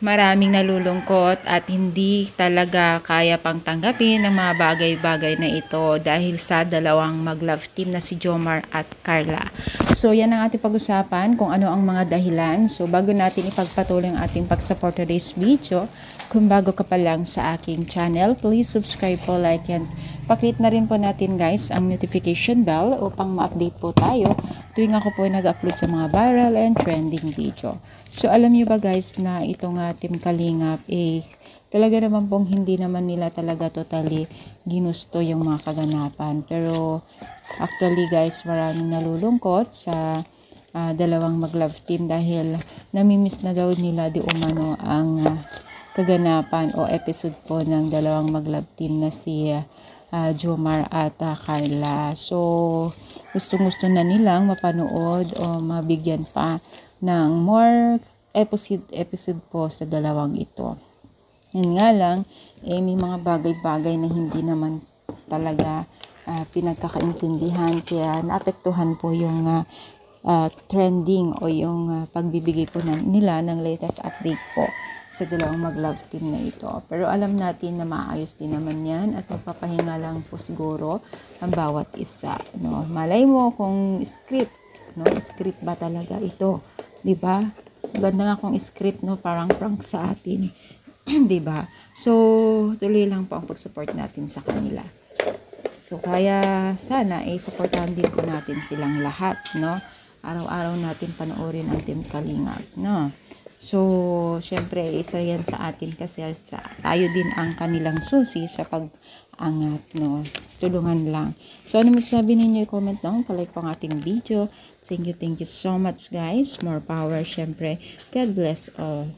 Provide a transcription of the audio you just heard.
maraming nalulungkot at hindi talaga kaya pang tanggapin ng mga bagay-bagay na ito dahil sa dalawang mag-love team na si Jomar at Carla. So yan ang ating pag-usapan kung ano ang mga dahilan. So bago natin ipagpatuloy ang ating pag-support today's video, kung bago ka pa lang sa aking channel, please subscribe po, like, and pakit na rin po natin guys ang notification bell upang ma-update po tayo tuwing ako po nag-upload sa mga viral and trending video. So alam niyo ba guys na itong Team Kalingap talaga naman pong hindi naman nila talaga totally ginusto yung mga kaganapan. Pero actually guys, maraming nalulungkot sa dalawang mag-love team dahil namimiss na daw nila di umano ang kaganapan o episode po ng dalawang mag-love team na si Jomar at Carla. So, gustong-gusto na nilang mapanood o mabigyan pa ng more episode po sa dalawang ito. Yan nga lang, may mga bagay-bagay na hindi naman talaga pinagkakaintindihan kaya naapektuhan po yung trending o yung pagbibigay po nila ng latest update po sa dalawang mag-love team na ito. Pero alam natin na maayos din naman yan at magpapahinga lang po siguro ang bawat isa. No? Malay mo kung script, no? Script ba talaga ito? Diba? Ganda nga kung script, no? Parang prank sa atin. Diba? So, tuloy lang po ang pag-support natin sa kanila. So, kaya sana supportahan din po natin silang lahat, no? Araw-araw natin panoorin ang Team Kalingap, no? So, syempre, isa yan sa atin kasi tayo din ang kanilang susi sa pag-angat, no? Tulungan lang. So, ano masasabi ninyo? Comment down, palike po ang ating video. Thank you so much, guys. More power, syempre. God bless all.